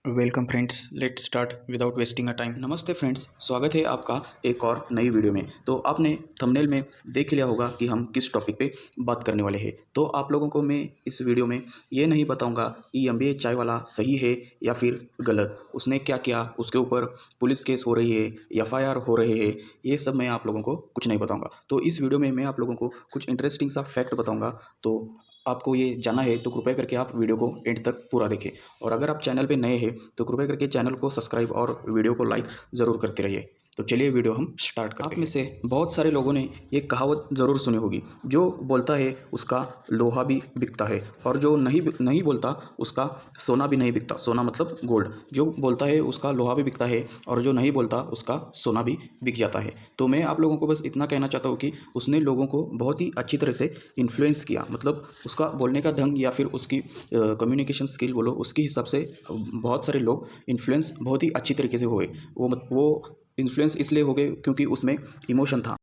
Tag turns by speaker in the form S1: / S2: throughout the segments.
S1: Welcome friends, let's start without wasting a time. नमस्ते friends, स्वागत है आपका एक और नई वीडियो में। तो आपने थंबनेल में देख लिया होगा कि हम किस टॉपिक पे बात करने वाले हैं। तो आप लोगों को मैं इस वीडियो में ये नहीं बताऊंगा कि एमबीए चाय वाला सही है या फिर गलत, उसने क्या किया, उसके ऊपर पुलिस केस हो रही है, एफआईआर हो रहे हैं, ये सब मैं आप लोगों को कुछ नहीं बताऊँगा। तो इस वीडियो में मैं आप लोगों को कुछ इंटरेस्टिंग सा फैक्ट बताऊँगा। तो आपको ये जानना है तो कृपया करके आप वीडियो को एंड तक पूरा देखें। और अगर आप चैनल पे नए हैं तो कृपया करके चैनल को सब्सक्राइब और वीडियो को लाइक ज़रूर करते रहिए। तो चलिए वीडियो हम स्टार्ट करते हैं। आप में से बहुत सारे लोगों ने ये कहावत ज़रूर सुनी होगी, जो बोलता है उसका लोहा भी बिकता है और जो नहीं बोलता उसका सोना भी नहीं बिकता। सोना मतलब गोल्ड। जो बोलता है उसका लोहा भी बिकता है और जो नहीं बोलता उसका सोना भी बिक जाता है। तो मैं आप लोगों को बस इतना कहना चाहता हूँ कि उसने लोगों को बहुत ही अच्छी तरह से इन्फ्लुएंस किया। मतलब उसका बोलने का ढंग या फिर उसकी कम्युनिकेशन स्किल बोलो, उसके हिसाब से बहुत सारे लोग इन्फ्लुएंस बहुत ही अच्छी तरीके से हुए। वो इन्फ्लुएंस इसलिए हो गए क्योंकि उसमें इमोशन था।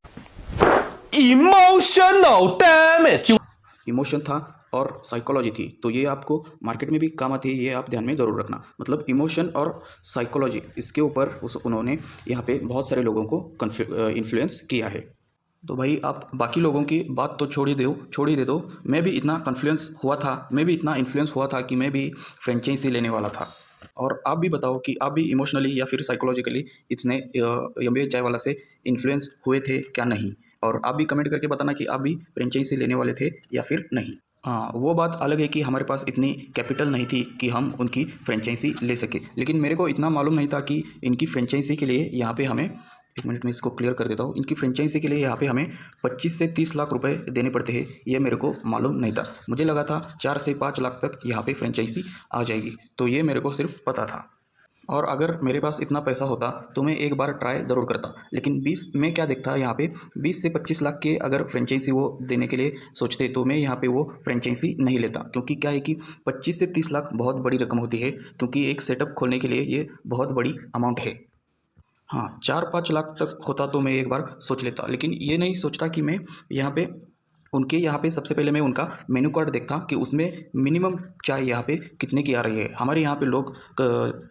S2: Emotional damage.
S1: इमोशन था और साइकोलॉजी थी। तो ये आपको मार्केट में भी काम आती है, ये आप ध्यान में ज़रूर रखना। मतलब इमोशन और साइकोलॉजी, इसके ऊपर उन्होंने यहाँ पे बहुत सारे लोगों को इन्फ्लुएंस किया है। तो भाई आप बाकी लोगों की बात तो छोड़ ही दे दो। मैं भी इतना इन्फ्लुएंस हुआ था कि मैं भी फ्रेंचाइजी लेने वाला था। और आप भी बताओ कि आप भी इमोशनली या फिर साइकोलॉजिकली इतने एमबीए चाय वाला से इन्फ्लुएंस हुए थे क्या नहीं। और आप भी कमेंट करके बताना कि आप भी फ्रेंचाइजी लेने वाले थे या फिर नहीं। हाँ, वो बात अलग है कि हमारे पास इतनी कैपिटल नहीं थी कि हम उनकी फ्रेंचाइजी ले सके। लेकिन मेरे को इतना मालूम नहीं था कि इनकी फ्रेंचाइजी के लिए यहाँ पे हमें, एक मिनट में इसको क्लियर कर देता हूँ, इनकी फ्रेंचाइजी के लिए यहाँ पे हमें 25 से 30 लाख रुपए देने पड़ते हैं। ये मेरे को मालूम नहीं था। मुझे लगा था 4 से 5 लाख तक यहाँ पे फ्रेंचाइजी आ जाएगी। तो ये मेरे को सिर्फ पता था। और अगर मेरे पास इतना पैसा होता तो मैं एक बार ट्राई ज़रूर करता। लेकिन 20 में क्या देखता यहाँ पे, 20 से 25 लाख के अगर फ्रेंचाइजी वो देने के लिए सोचते तो मैं यहाँ पे वो फ्रेंचाइजी नहीं लेता। क्योंकि क्या है कि 25 से 30 लाख बहुत बड़ी रकम होती है, क्योंकि एक सेटअप खोलने के लिए ये बहुत बड़ी अमाउंट है। हाँ, 4-5 लाख तक होता तो मैं एक बार सोच लेता। लेकिन ये नहीं सोचता कि मैं यहाँ पे उनके यहाँ पे सबसे पहले मैं उनका मेन्यू कार्ड देखता कि उसमें मिनिमम चाय यहाँ पे कितने की आ रही है। हमारे यहाँ पे लोग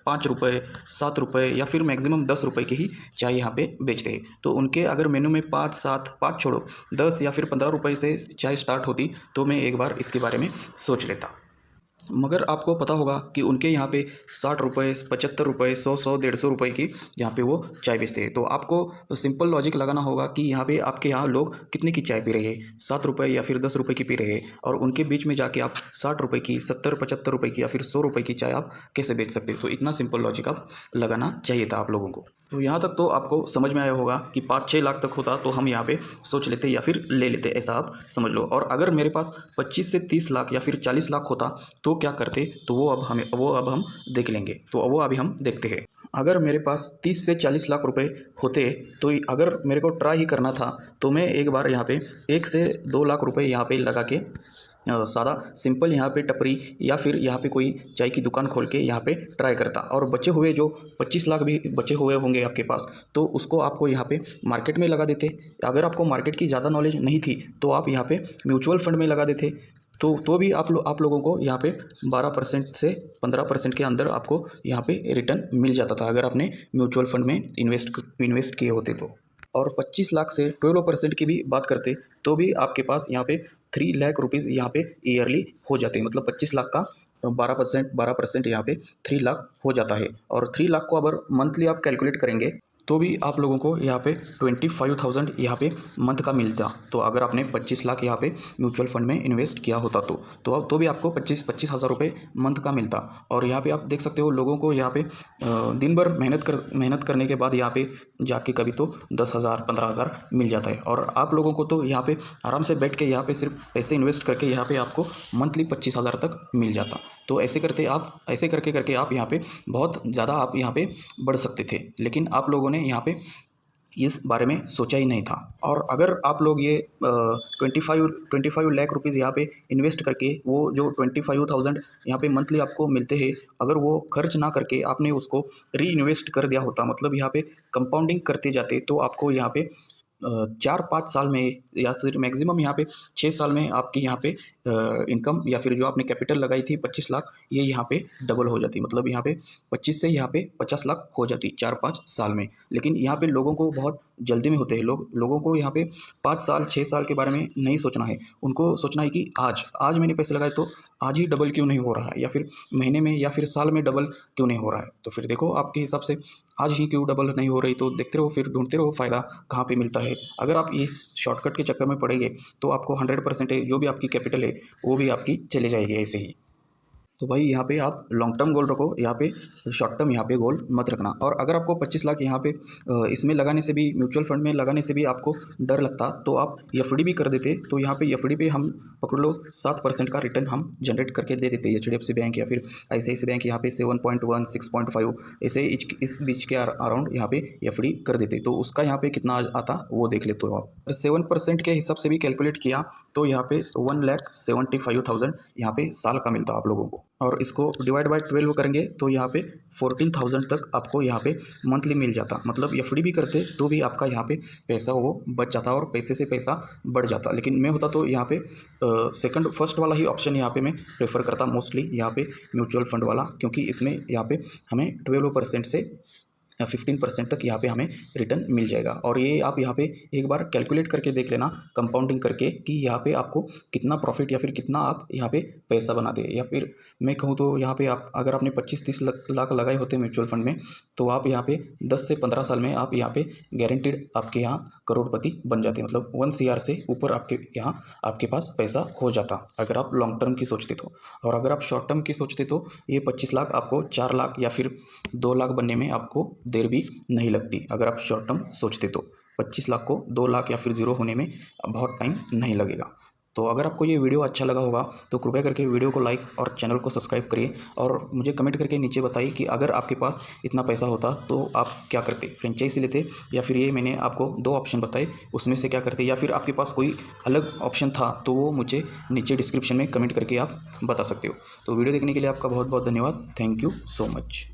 S1: 5 रुपये, 7 रुपये या फिर मैक्सिमम 10 रुपये की ही चाय यहाँ पे बेचते हैं। तो उनके अगर मेन्यू में 5, 7, 5 छोड़ो 10 या फिर 15 रुपये से चाय स्टार्ट होती तो मैं एक बार इसके बारे में सोच लेता। मगर आपको पता होगा कि उनके यहाँ पे 60 रुपये, 75 रुपये, 100, 150 रुपये की यहाँ पे वो चाय बेचते हैं। तो आपको सिंपल लॉजिक लगाना होगा कि यहाँ पे आपके यहाँ लोग कितने की चाय पी रहे हैं, 7 रुपये या फिर 10 रुपये की पी रहे हैं। और उनके बीच में जाके आप 60 रुपये की, 70, 75 रुपये की या फिर 100 रुपये की चाय आप कैसे बेच सकते हैं। तो इतना सिंपल लॉजिक आप लगाना चाहिए था आप लोगों को। तो यहाँ तक तो आपको समझ में आया होगा कि 5-6 लाख तक होता तो हम यहाँ पे सोच लेते या फिर ले लेते, ऐसा आप समझ लो। और अगर मेरे पास 25 से 30 लाख या फिर 40 लाख होता तो क्या करते, तो वो अब हम देख लेंगे। तो वो अभी हम देखते हैं। अगर मेरे पास 30 से 40 लाख रुपए होते तो अगर मेरे को ट्राई ही करना था तो मैं एक बार यहाँ पे 1 से 2 लाख रुपए यहाँ पे लगा के सादा सिंपल यहाँ पे टपरी या फिर यहाँ पे कोई चाय की दुकान खोल के यहाँ पे ट्राई करता। और बचे हुए जो 25 लाख भी बचे हुए होंगे आपके पास, तो उसको आपको यहाँ पे मार्केट में लगा देते। अगर आपको मार्केट की ज़्यादा नॉलेज नहीं थी तो आप यहाँ पे म्यूचुअल फंड में लगा देते। तो भी आप लोगों को यहाँ पे 12% से 15% के अंदर आपको यहाँ पे रिटर्न मिल जाता था, अगर आपने म्यूचुअल फंड में इन्वेस्ट किए होते तो। और 25 लाख से 12% की भी बात करते तो भी आपके पास यहाँ पे 3 लाख रुपीज़ यहाँ पे ईयरली हो जाते हैं। मतलब 25 लाख का 12% यहाँ पे 3 लाख हो जाता है। और 3 लाख को अगर मंथली आप कैलकुलेट करेंगे तो भी आप लोगों को यहाँ पे 25,000 यहाँ पे मंथ का मिलता। तो अगर आपने 25 लाख यहाँ पे म्यूचुअल फंड में इन्वेस्ट किया होता तो भी आपको 25 हज़ार रुपये मंथ का मिलता। और यहाँ पे आप देख सकते हो लोगों को यहाँ पे दिन भर मेहनत करने के बाद यहाँ पे जाके कभी तो 10,000, 15,000 मिल जाता है। और आप लोगों को तो यहाँ पे आराम से बैठ के यहाँ पे सिर्फ पैसे इन्वेस्ट करके यहाँ पे आपको मंथली 25,000 तक मिल जाता। तो ऐसे करके आप यहाँ पे बहुत ज़्यादा आप यहाँ पे बढ़ सकते थे। लेकिन आप लोगों ने यहाँ पे इस बारे में सोचा ही नहीं था। और अगर आप लोग ये 25 लाख रुपीज़ यहाँ पे इन्वेस्ट करके वो जो 25,000 यहाँ पे मंथली आपको मिलते हैं, अगर वो खर्च ना करके आपने उसको री इन्वेस्ट कर दिया होता, मतलब यहाँ पे कंपाउंडिंग करते जाते, तो आपको यहाँ पे 4-5 साल में या फिर मैक्सिमम यहाँ पे 6 साल में आपकी यहाँ पे इनकम या फिर जो आपने कैपिटल लगाई थी 25 लाख, ये यहाँ पे डबल हो जाती। मतलब यहाँ पे 25 से यहाँ पे 50 लाख हो जाती 4-5 साल में। लेकिन यहाँ पे लोगों को बहुत जल्दी में होते हैं, लोगों को यहाँ पे 5 साल 6 साल के बारे में नहीं सोचना है। उनको सोचना है कि आज मैंने पैसे लगाए तो आज ही डबल क्यों नहीं हो रहा है, या फिर महीने में या फिर साल में डबल क्यों नहीं हो रहा है। तो फिर देखो आपके हिसाब से आज ही क्यों डबल नहीं हो रही, तो देखते रहो, फिर ढूंढते रहो फ़ायदा कहाँ पे मिलता है। अगर आप इस शॉर्टकट के चक्कर में पड़ेंगे तो आपको 100% जो भी आपकी कैपिटल है वो भी आपकी चले जाएगी ऐसे ही। तो भाई यहाँ पे आप लॉन्ग टर्म गोल रखो, यहाँ पे शॉर्ट टर्म यहाँ पे गोल मत रखना। और अगर आपको 25 लाख यहाँ पे इसमें लगाने से भी, म्यूचुअल फंड में लगाने से भी आपको डर लगता तो आप एफडी भी कर देते। तो यहाँ पे एफडी पे हम पकड़ लो 7% का रिटर्न हम जनरेट करके दे देते। एचडीएफसी बैंक या फिर आईसीआईसीआई बैंक यहाँ पे 7.1 6.5 ऐसे इस बीच के अराउंड यहाँ पे एफडी कर देते। तो उसका यहाँ पे कितना आता वो देख लेते हो आप। 7% के हिसाब से भी कैलकुलेट किया तो यहाँ पे 1,75,000 यहाँ पे साल का मिलता आप लोगों को। और इसको डिवाइड बाय 12 करेंगे तो यहाँ पे 14,000 तक आपको यहाँ पे मंथली मिल जाता। मतलब एफडी भी करते तो भी आपका यहाँ पे पैसा वो बच जाता और पैसे से पैसा बढ़ जाता। लेकिन मैं होता तो यहाँ पे फर्स्ट वाला ही ऑप्शन यहाँ पे मैं प्रेफर करता मोस्टली, यहाँ पे म्यूचुअल फंड वाला, क्योंकि इसमें यहाँ पे हमें 12% से 15% तक यहाँ पे हमें रिटर्न मिल जाएगा। और ये आप यहाँ पे एक बार कैलकुलेट करके देख लेना कंपाउंडिंग करके कि यहाँ पे आपको कितना प्रॉफिट या फिर कितना आप यहाँ पे पैसा बना दे। या फिर मैं कहूँ तो यहाँ पे आप अगर आपने 25-30 लाख लगाए होते म्यूचुअल फंड में तो आप यहाँ पे 10 से 15 साल में आप यहाँ पे गारंटीड आपके यहाँ करोड़पति बन जाते। मतलब 1 CR से ऊपर आपके यहाँ आपके पास पैसा हो जाता अगर आप लॉन्ग टर्म की सोचते तो। और अगर आप शॉर्ट टर्म की सोचते तो ये 25 लाख आपको 4 लाख या फिर 2 लाख बनने में आपको देर भी नहीं लगती। अगर आप शॉर्ट टर्म सोचते तो 25 लाख को 2 लाख या फिर ज़ीरो होने में बहुत टाइम नहीं लगेगा। तो अगर आपको ये वीडियो अच्छा लगा होगा तो कृपया करके वीडियो को लाइक और चैनल को सब्सक्राइब करिए। और मुझे कमेंट करके नीचे बताइए कि अगर आपके पास इतना पैसा होता तो आप क्या करते, फ्रेंचाइजी लेते या फिर ये मैंने आपको 2 ऑप्शन बताए उसमें से क्या करते, या फिर आपके पास कोई अलग ऑप्शन था तो वो मुझे नीचे डिस्क्रिप्शन में कमेंट करके आप बता सकते हो। तो वीडियो देखने के लिए आपका बहुत बहुत धन्यवाद। Thank you so much.